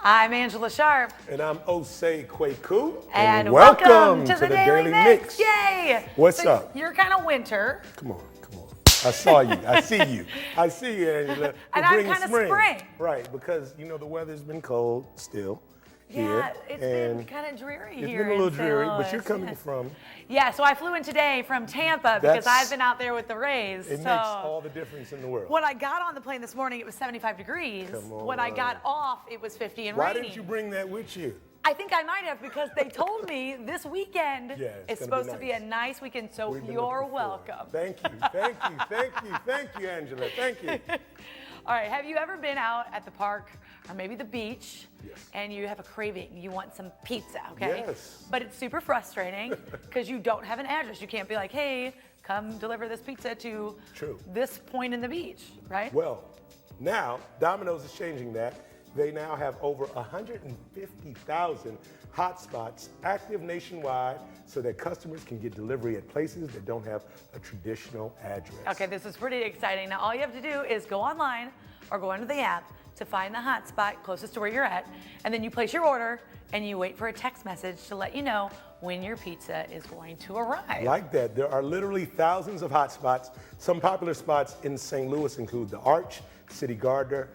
I'm Angella Sharpe. And I'm Osei Kweku. And welcome to the Daily Mix. Yay! What's up? You're kind of winter. Come on. I saw you. I see you, Angela. And I'm kind of spring. Right, because, the weather's been cold still. Yeah, it's been kind of dreary here. It's been a little dreary, but you're coming from. Yeah, so I flew in today from Tampa because I've been out there with the Rays. It makes all the difference in the world. When I got on the plane this morning, it was 75 degrees. When I got off, it was 50 and rainy. Why didn't you bring that with you? I think I might have, because they told me this weekend is supposed to be a nice weekend, so you're welcome. Thank you, Angela. Thank you. All right, have you ever been out at the park or maybe the beach and you have a craving, you want some pizza, okay? Yes. But it's super frustrating because you don't have an address. You can't be like, hey, come deliver this pizza to this point in the beach, right? Well, now Domino's is changing that. They now have over 150,000 hotspots active nationwide so that customers can get delivery at places that don't have a traditional address. Okay, this is pretty exciting. Now, all you have to do is go online or go into the app to find the hotspot closest to where you're at, and then you place your order and you wait for a text message to let you know when your pizza is going to arrive. Like that. There are literally thousands of hotspots. Some popular spots in St. Louis include the Arch, City Garden,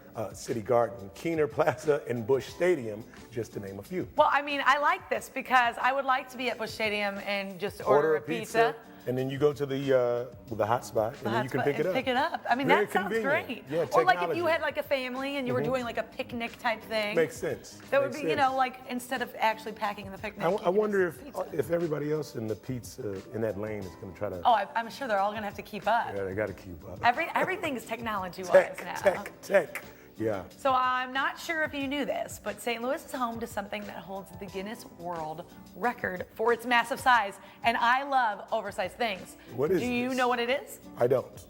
Keener Plaza, and Busch Stadium, just to name a few. Well, I mean, I like this because I would like to be at Busch Stadium and just order a pizza. And then you go to the hotspot, and then you can pick it up. I mean, that sounds great. Yeah, or like if you had like a family and you were doing like a picnic type thing. Makes sense. That would be, like instead of actually packing the picnic. I wonder if everybody else in the pizza in that lane is going to try to. Oh, I'm sure they're all going to have to keep up. Yeah, they got to keep up. Everything's technology-wise now. Tech. Yeah. So I'm not sure if you knew this, but St. Louis is home to something that holds the Guinness World Record for its massive size. And I love oversized things. What is Do you know what it is? I don't.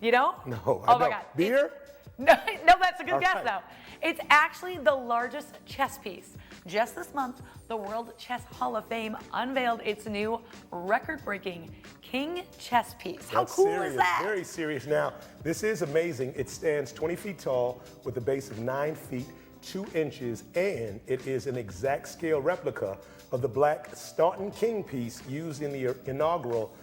You don't? No, I don't. My God. Beer? No, that's a good guess, though. It's actually the largest chess piece. Just this month, the World Chess Hall of Fame unveiled its new record-breaking King chess piece. How cool is that? Very serious. Now, this is amazing. It stands 20 feet tall with a base of 9 feet, 2 inches, and it is an exact scale replica of the black Staunton King piece used in the inaugural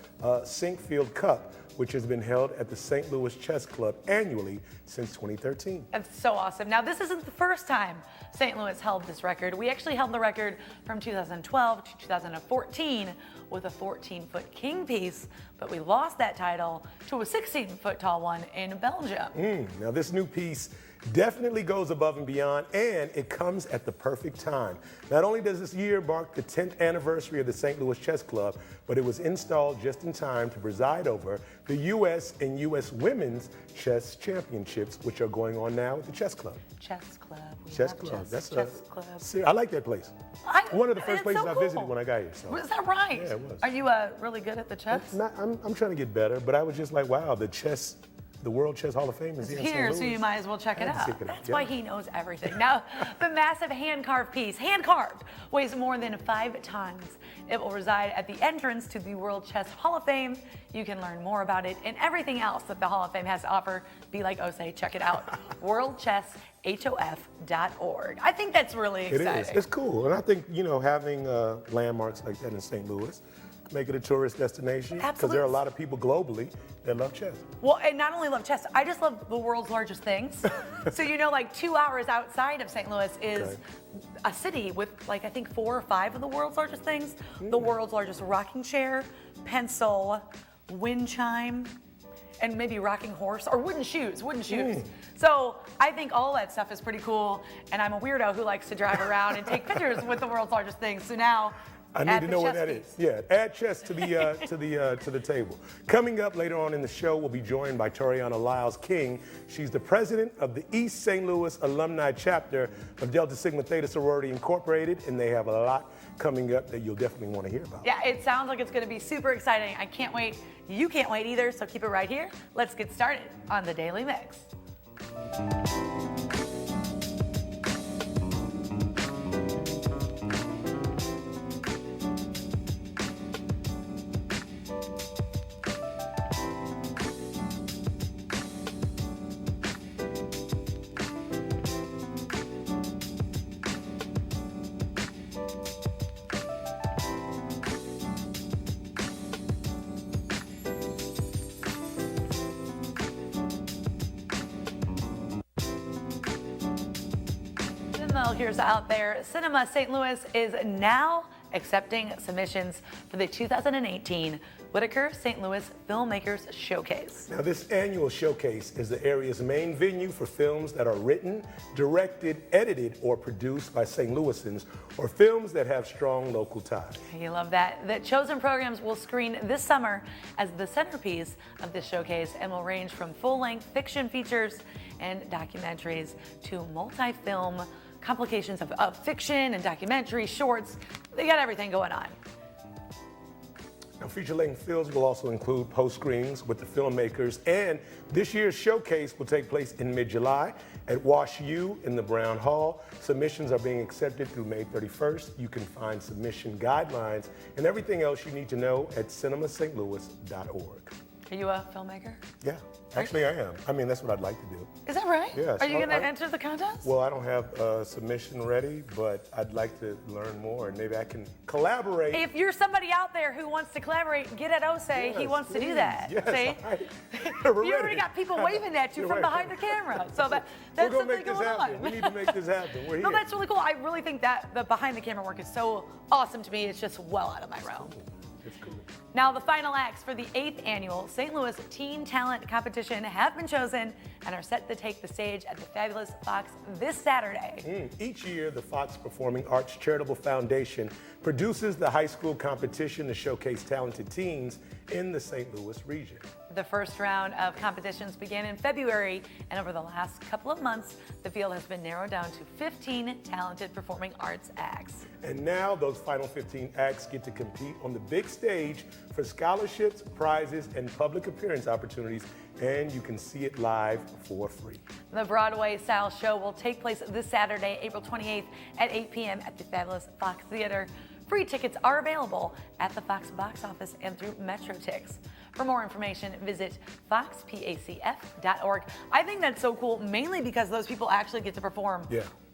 Sinkfield Cup, which has been held at the St. Louis Chess Club annually since 2013. That's so awesome. Now, this isn't the first time St. Louis held this record. We actually held the record from 2012 to 2014 with a 14-foot king piece, but we lost that title to a 16-foot tall one in Belgium. Now, this new piece definitely goes above and beyond, and it comes at the perfect time. Not only does this year mark the 10th anniversary of the St. Louis Chess Club, but it was installed just in time to preside over the U.S. and U.S. Women's Chess Championships, which are going on now at the Chess Club. Chess Club. Chess Club. Chess Club. I like that place. One of the first places I visited when I got here. So. Is that right? Yeah, it was. Are you really good at the chess? I'm trying to get better, but I was just like, wow, the World Chess Hall of Fame is here, so you might as well check it out. That's why he knows everything. Now, the massive hand-carved piece, hand-carved, weighs more than 5 tons. It will reside at the entrance to the World Chess Hall of Fame. You can learn more about it and everything else that the Hall of Fame has to offer. Be like Osei, check it out. worldchesshof.org. I think that's really exciting. It is. It's cool. And I think, having landmarks like that in St. Louis, make it a tourist destination. Because there are a lot of people globally that love chess. Well, and not only love chess, I just love the world's largest things. So, like 2 hours outside of St. Louis is a city with I think 4 or 5 of the world's largest things. The world's largest rocking chair, pencil, wind chime, and maybe rocking horse or wooden shoes. So I think all that stuff is pretty cool. And I'm a weirdo who likes to drive around and take pictures with the world's largest things. So now, I need to know where that is. Yeah, add chess to the to the table. Coming up later on in the show, we'll be joined by Tauriana Lyles King. She's the president of the East St. Louis Alumnae Chapter of Delta Theta Sorority Incorporated, and they have a lot coming up that you'll definitely want to hear about. Yeah, it sounds like it's going to be super exciting. I can't wait. You can't wait either, so keep it right here. Let's get started on the Daily Mix. filmmakers out there, Cinema St. Louis is now accepting submissions for the 2018 Whitaker St. Louis Filmmakers Showcase. Now, this annual showcase is the area's main venue for films that are written, directed, edited, or produced by St. Louisans, or films that have strong local ties. You love that. The chosen programs will screen this summer as the centerpiece of this showcase and will range from full-length fiction features and documentaries to multi-film complications of fiction and documentary shorts. They got everything going on. Now, feature-length films will also include post-screenings with the filmmakers, and this year's showcase will take place in mid-July at Wash U in the Brown Hall. Submissions are being accepted through May 31st. You can find submission guidelines and everything else you need to know at cinemastlouis.org. Are you a filmmaker? Yeah, actually I am. I mean, that's what I'd like to do. Is that right? Yes. Are you going to enter the contest? Well, I don't have a submission ready, but I'd like to learn more, and maybe I can collaborate. If you're somebody out there who wants to collaborate, get at Osei. Yes, he wants to do please. that. Yes, See? all right. You already got people waving at you You're from right. behind the camera. So that's We're gonna something make this going happen. on. We need to make this happen. We're here. No, that's really cool. I really think that the behind the camera work is so awesome to me. It's just well out of my realm. It's cool. Now, the final acts for the 8th annual St. Louis Teen Talent Competition have been chosen and are set to take the stage at the fabulous Fox this Saturday. Each year, the Fox Performing Arts Charitable Foundation produces the high school competition to showcase talented teens in the St. Louis region. The first round of competitions began in February, and over the last couple of months, the field has been narrowed down to 15 talented performing arts acts. And now those final 15 acts get to compete on the big stage for scholarships, prizes, and public appearance opportunities, and you can see it live for free. The Broadway-style show will take place this Saturday, April 28th at 8 p.m. at the fabulous Fox Theater. Free tickets are available at the Fox box office and through MetroTix. For more information, visit foxpacf.org. I think that's so cool, mainly because those people actually get to perform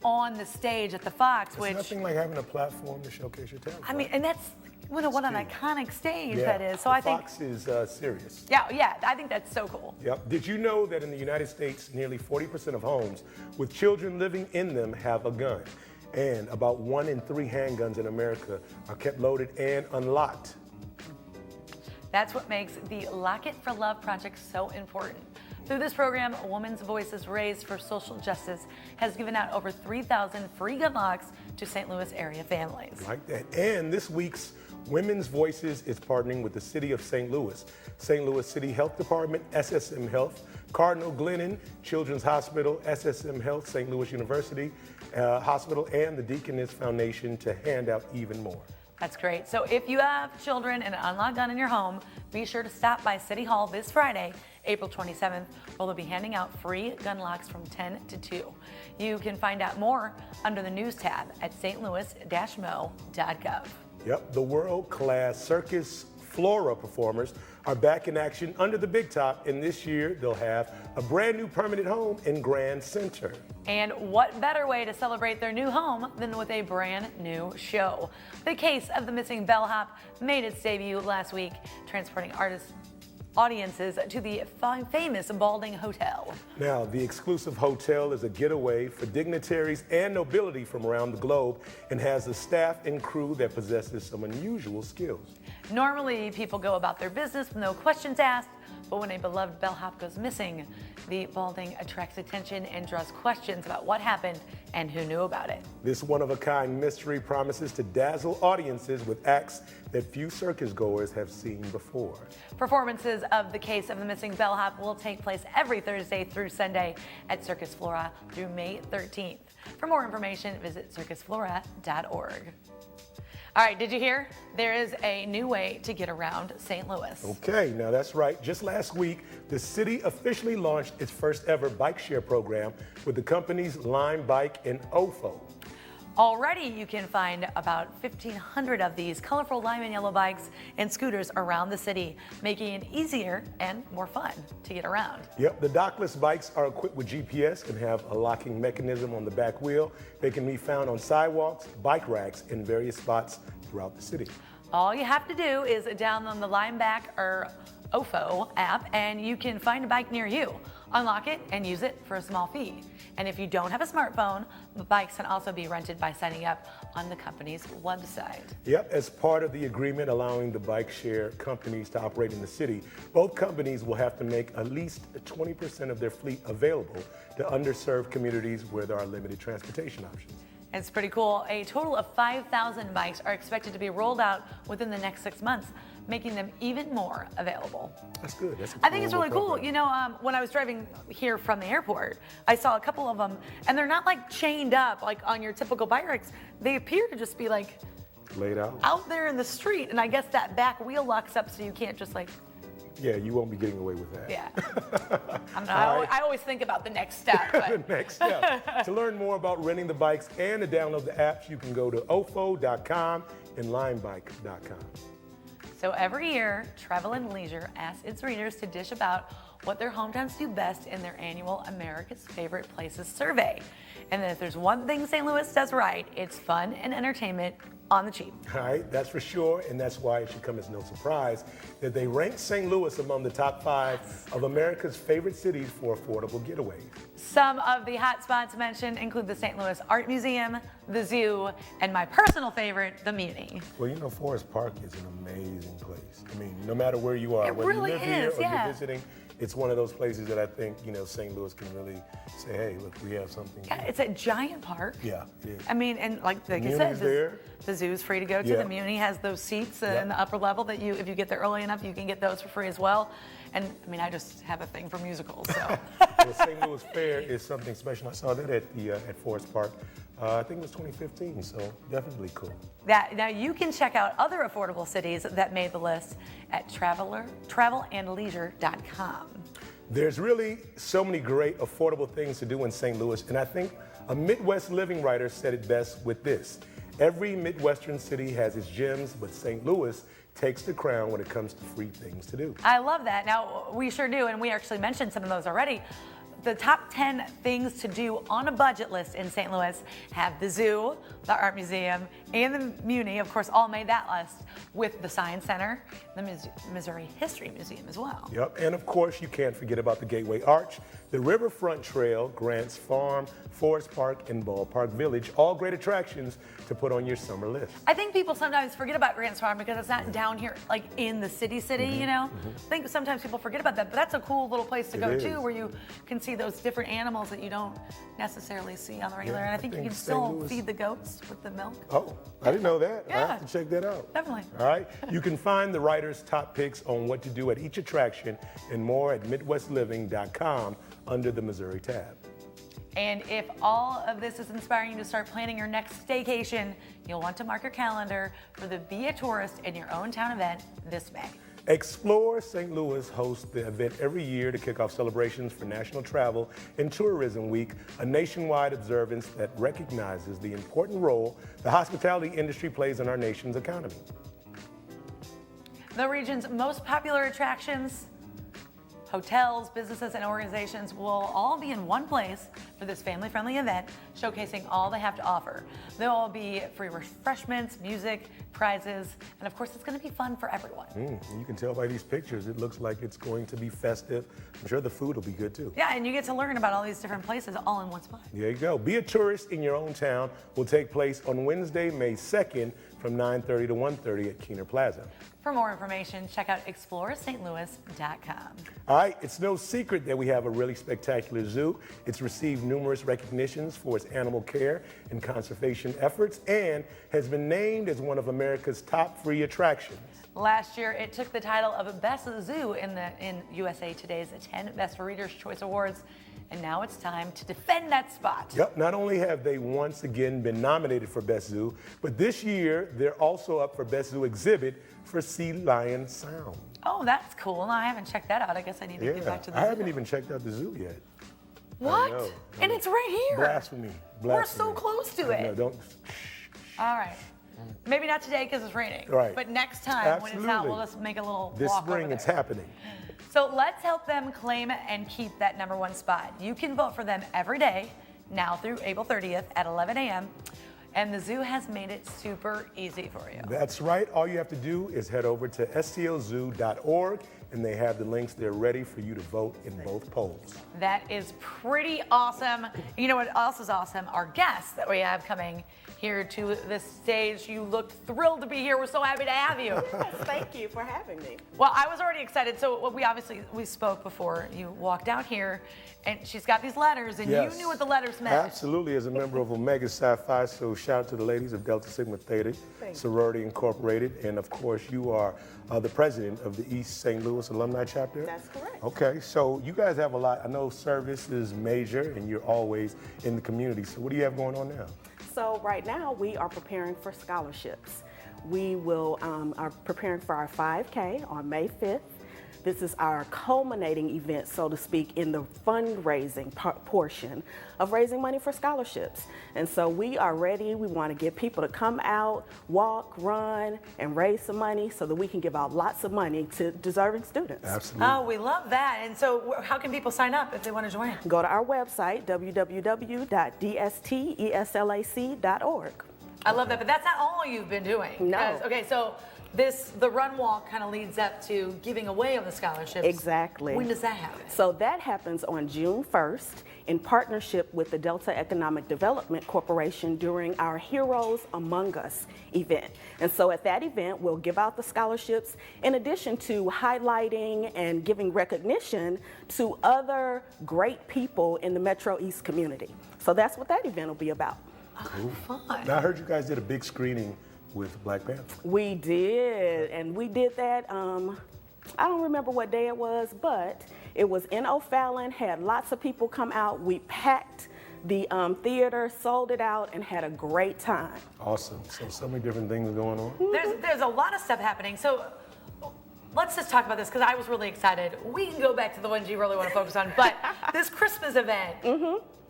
on the stage at the Fox, It's nothing like having a platform to showcase your talent. I mean, and that's what an iconic stage that is. So the I think Fox is serious. Yeah, I think that's so cool. Yep. Did you know that in the United States, nearly 40% of homes with children living in them have a gun? And about 1 in 3 handguns in America are kept loaded and unlocked. That's what makes the Lock It for Love project so important. Through this program, Women's Voices Raised for Social Justice has given out over 3,000 free gun locks to St. Louis area families. Like that. And this week's Women's Voices is partnering with the City of St. Louis City Health Department, SSM Health, Cardinal Glennon Children's Hospital, SSM Health, St. Louis University Hospital, and the Deaconess Foundation to hand out even more. That's great. So if you have children and an unlocked gun in your home, be sure to stop by City Hall this Friday, April 27th, where they'll be handing out free gun locks from 10 to 2. You can find out more under the news tab at stlouis-mo.gov. Yep, the world-class Circus Flora performers are back in action under the big top, and this year they'll have a brand new permanent home in Grand Center. And what better way to celebrate their new home than with a brand new show? The Case of the Missing Bellhop made its debut last week, transporting audiences to the famous Balding Hotel. Now, the exclusive hotel is a getaway for dignitaries and nobility from around the globe and has a staff and crew that possesses some unusual skills. Normally, people go about their business with no questions asked, but when a beloved bellhop goes missing, the Balding attracts attention and draws questions about what happened and who knew about it. This one-of-a-kind mystery promises to dazzle audiences with acts that few circus goers have seen before. Performances of The Case of the Missing Bellhop will take place every Thursday through Sunday at Circus Flora through May 13th. For more information, visit circusflora.org. All right, did you hear? There is a new way to get around St. Louis. Okay, now that's right. Just last week, the city officially launched its first ever bike share program with the companies Lime Bike and OFO. Already, you can find about 1,500 of these colorful lime and yellow bikes and scooters around the city, making it easier and more fun to get around. Yep, the dockless bikes are equipped with GPS and have a locking mechanism on the back wheel. They can be found on sidewalks, bike racks, in various spots throughout the city. All you have to do is download the Limeback or OFO app, and you can find a bike near you. Unlock it and use it for a small fee. And if you don't have a smartphone, the bikes can also be rented by signing up on the company's website. Yep, as part of the agreement allowing the bike share companies to operate in the city, both companies will have to make at least 20% of their fleet available to underserved communities where there are limited transportation options. It's pretty cool. A total of 5,000 bikes are expected to be rolled out within the next 6 months, making them even more available. That's good. That's I think it's really cool. You know, when I was driving here from the airport, I saw a couple of them, and they're not like chained up like on your typical bike racks. They appear to just be like laid out there in the street, and I guess that back wheel locks up so you can't just like. Yeah, you won't be getting away with that. Yeah. I always think about the next step. But. The next step. To learn more about renting the bikes and to download the apps, you can go to ofo.com and limebike.com. So every year, Travel and Leisure asks its readers to dish about what their hometowns do best in their annual America's Favorite Places survey. And if there's one thing St. Louis does right, it's fun and entertainment on the cheap. All right, that's for sure, and that's why it should come as no surprise that they ranked St. Louis among the top 5 of America's favorite cities for affordable getaways. Some of the hot spots mentioned include the St. Louis Art Museum, the zoo, and my personal favorite, the Muni. Well, you know, Forest Park is an amazing place. I mean, no matter where you are, It whether really you live here is, or yeah. you're visiting, it's one of those places that I think, you know, St. Louis can really say, hey, look, we have something. Yeah, it's a giant park. Yeah, it is. I mean, and like you Muni's said, there. the zoo's free to go to. Yeah. The Muni has those seats Yeah. in the upper level that you, if you get there early enough, you can get those for free as well. And I mean, I just have a thing for musicals, so. The St. Louis Fair is something special. I saw that at Forest Park. I think it was 2015, so definitely cool. Now you can check out other affordable cities that made the list at travelandleisure.com. There's really so many great affordable things to do in St. Louis, and I think a Midwest living writer said it best with this. Every Midwestern city has its gems, but St. Louis takes the crown when it comes to free things to do. I love that. Now, we sure do, and we actually mentioned some of those already. The top 10 things to do on a budget list in St. Louis have the zoo, the art museum, and the Muni, of course, all made that list, with the Science Center, the Missouri History Museum as well. Yep, and of course you can't forget about the Gateway Arch, the Riverfront Trail, Grants Farm, Forest Park, and Ballpark Village, all great attractions to put on your summer list. I think people sometimes forget about Grants Farm because it's not down here, like in the city, you know? I think sometimes people forget about that, but that's a cool little place to go to, where you can see those different animals that you don't necessarily see on the regular. Yeah, and I think you can St. still Louis- feed the goats with the milk. Oh, I didn't know that. I Yeah. have to check that out. Definitely. All right. You can find the writer's top picks on what to do at each attraction and more at MidwestLiving.com under the Missouri tab. And if all of this is inspiring you to start planning your next staycation, you'll want to mark your calendar for the Be a Tourist in Your Own Town event this May. Explore St. Louis hosts the event every year to kick off celebrations for National Travel and Tourism Week, a nationwide observance that recognizes the important role the hospitality industry plays in our nation's economy. The region's most popular attractions, hotels, businesses, and organizations will all be in one place for this family-friendly event, showcasing all they have to offer. There will be free refreshments, music, prizes, and of course, it's going to be fun for everyone. You can tell by these pictures, it looks like it's going to be festive. I'm sure the food will be good too. Yeah, and you get to learn about all these different places all in one spot. There you go. Be a Tourist in Your Own Town will take place on Wednesday, May 2nd from 9:30 to 1:30 at Keener Plaza. For more information, check out explorestlouis.com. All right, it's no secret that we have a really spectacular zoo. It's received numerous recognitions for its animal care and conservation efforts and has been named as one of America's top free attractions. Last year, it took the title of Best Zoo in USA Today's 10 Best for Readers' Choice Awards, and now it's time to defend that spot. Yep, not only have they once again been nominated for Best Zoo, but this year they're also up for Best Zoo Exhibit for Sea Lion Sound. Oh, that's cool. No, I haven't checked that out. I guess I need to get back to the zoo. I haven't even checked out the zoo yet. What? I know. And it's right here. Blasphemy. We're so close to it. No, don't. All right. Maybe not today because it's raining. Right. But next time when it's out, Absolutely. we'll just make a little This walk spring over it's there. happening. So let's help them claim and keep that #1 spot. You can vote for them every day, now through April 30th at 11 a.m. And the zoo has made it super easy for you. That's right. All you have to do is head over to stlzoo.org and they have the links. They're ready for you to vote in both polls. That is pretty awesome. You know what else is awesome? Our guests that we have coming here to this stage. You look thrilled to be here. We're so happy to have you. Yes, thank you for having me. Well, I was already excited. So we spoke before you walked out here, and she's got these letters, and Yes. you knew what the letters meant. Absolutely, as a member of Omega Psi Phi, so shout out to the ladies of Delta Theta Sorority Incorporated, and of course you are the president of the East St. Louis Alumnae Chapter. That's correct. Okay, so you guys have a lot. I know service is major, and you're always in the community. So what do you have going on now? So right now we are preparing for scholarships. We will are preparing for our 5K on May 5th. This is our culminating event, so to speak, in the fundraising portion of raising money for scholarships. And so we are ready. We want to get people to come out, walk, run, and raise some money so that we can give out lots of money to deserving students. Absolutely. Oh, we love that. And so how can people sign up if they want to join? Go to our website, www.dsteslac.org. I love that, but that's not all you've been doing. No. 'Cause- Okay, so the run walk kind of leads up to giving away of the scholarships. Exactly. When does that happen? So that happens on June 1st in partnership with the Delta Economic Development Corporation during our Heroes Among Us event. And so at that event, we'll give out the scholarships in addition to highlighting and giving recognition to other great people in the Metro East community. So that's what that event will be about. Oh, fun. Now I heard you guys did a big screening with Black Panther. We did, and we did that, I don't remember what day it was, but it was in O'Fallon, had lots of people come out. We packed the theater, sold it out, and had a great time. Awesome. So many different things going on. There's a lot of stuff happening. So let's just talk about this because I was really excited. We can go back to the ones you really want to focus on, but this Christmas event.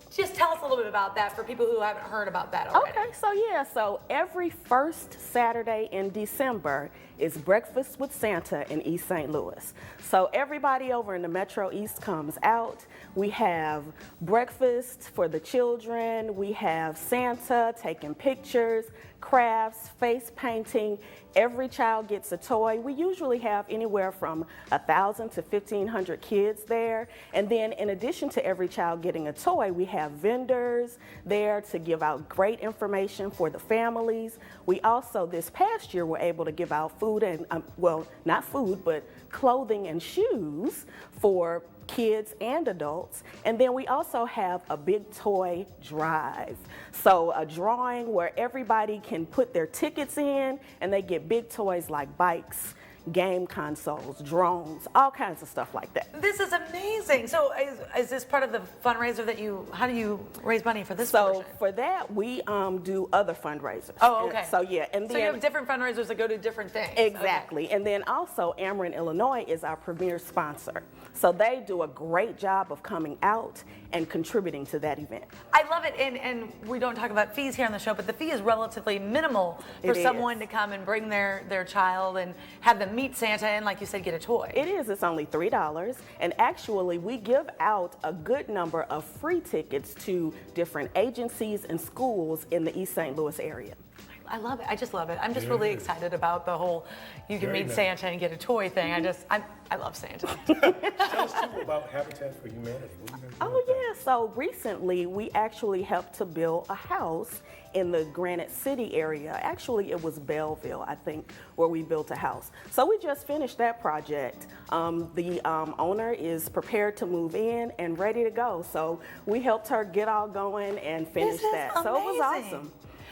Just tell us a little bit about that for people who haven't heard about that already. Okay, so every first Saturday in December is Breakfast with Santa in East St. Louis. So everybody over in the Metro East comes out. We have breakfast for the children. We have Santa taking pictures, crafts, face painting. Every child gets a toy. We usually have anywhere from 1,000 to 1,500 kids there. And then in addition to every child getting a toy, we have vendors there to give out great information for the families. We also, this past year, were able to give out food and, well, not food, but clothing and shoes for kids and adults. And then we also have a big toy drive. So a drawing where everybody can put their tickets in and they get big toys like bikes, game consoles, drones, all kinds of stuff like that. This is amazing. So is this part of the fundraiser that how do you raise money for this So portion? for that, we do other fundraisers. Oh, okay. So yeah, and So then you have different fundraisers that go to different things. exactly. Okay. And then also Ameren, Illinois is our premier sponsor. So they do a great job of coming out and contributing to that event. I love it, and we don't talk about fees here on the show, but the fee is relatively minimal for It is. someone to come and bring their child and have them meet Santa and, like you said, get a toy. It is, it's only $3. And actually, we give out a good number of free tickets to different agencies and schools in the East St. Louis area. I love it. I just love it. I'm just really excited about the whole you can Very meet nice. Santa and get a toy thing. I love Santa. Tell us too about Habitat for Humanity. What are you guys doing Oh with that? yeah, so recently we actually helped to build a house in the Granite City area. Actually, it was Belleville, I think, where we built a house. So we just finished that project. The owner is prepared to move in and ready to go. So we helped her get all going and finish This is that. So it was amazing. awesome.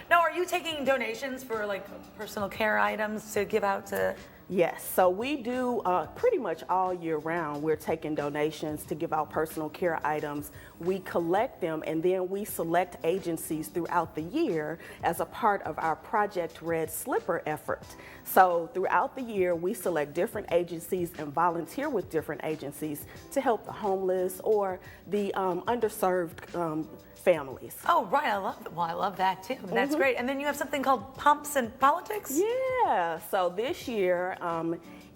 Now, are you taking donations for like personal care items to give out to? Yes, so we do pretty much all year round. We're taking donations to give out personal care items. We collect them and then we select agencies throughout the year as a part of our Project Red Slipper effort. So throughout the year, we select different agencies and volunteer with different agencies to help the homeless or the underserved families. Oh, right. I love it. Well, I love that too. That's great. And then you have something called Pumps and Politics? Yeah, so this year,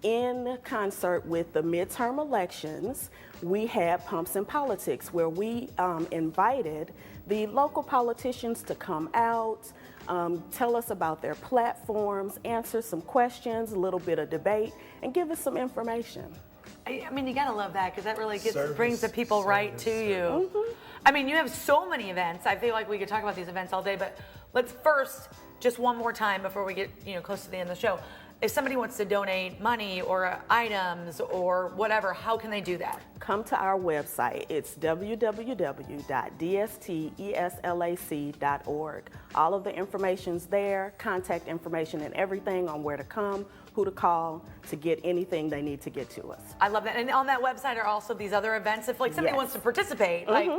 in concert with the midterm elections, we had Pumps and Politics where we invited the local politicians to come out, tell us about their platforms, answer some questions, a little bit of debate, and give us some information. I mean, you gotta love that because that really Service, brings the people right to you. I mean, you have so many events. I feel like we could talk about these events all day, but let's first, just one more time before we get close to the end of the show. If somebody wants to donate money or items or whatever, how can they do that? Come to our website. It's www.dsteslac.org. All of the information's there, contact information and everything on where to come, who to call to get anything they need to get to us. I love that. And on that website are also these other events. If like somebody wants to participate, like,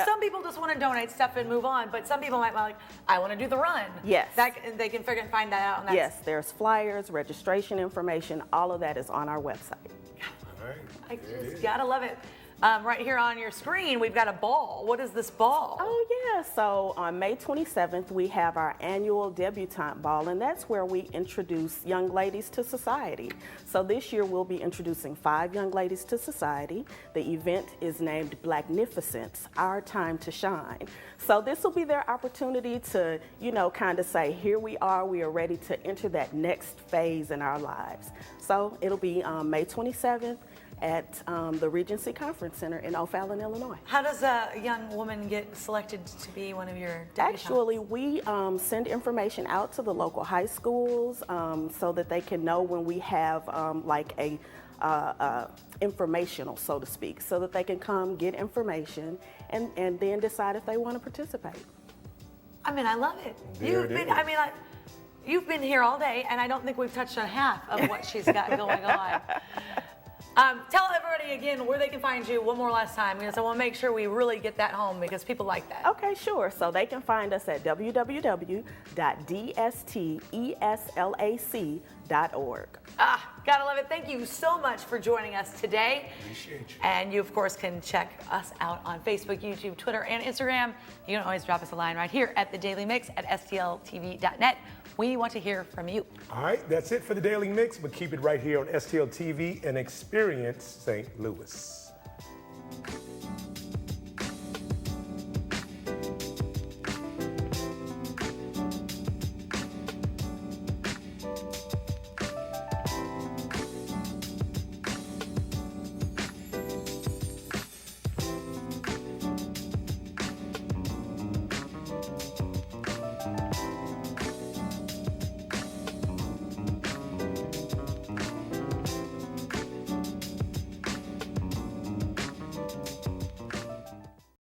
some people just want to donate stuff and move on, but some people might like, I want to do the run. Yes. They can find that out on that. Yes, there's flyers, registration information, all of that is on our website. All right. I just gotta love it. Right here on your screen, we've got a ball. What is this ball? Oh yeah, so on May 27th, we have our annual debutante ball, and that's where we introduce young ladies to society. So this year we'll be introducing 5 young ladies to society. The event is named Blacknificence, Our Time to Shine. So this will be their opportunity to, kind of say, here we are ready to enter that next phase in our lives. So it'll be May 27th. At the Regency Conference Center in O'Fallon, Illinois. How does a young woman get selected to be one of your debutantes? Actually, we send information out to the local high schools so that they can know when we have like a informational, so to speak, so that they can come get information and then decide if they want to participate. I mean, I love it. You've been here all day, and I don't think we've touched on half of what she's got going on. Tell everybody again where they can find you one more last time, because I want to make sure we really get that home because people like that. Okay, sure. So they can find us at www.dsteslac.org. Gotta love it. Thank you so much for joining us today. Appreciate you. And you, of course, can check us out on Facebook, YouTube, Twitter, and Instagram. You can always drop us a line right here at The Daily Mix at stltv.net. We want to hear from you. All right, that's it for the Daily Mix, but keep it right here on STL TV and experience St. Louis.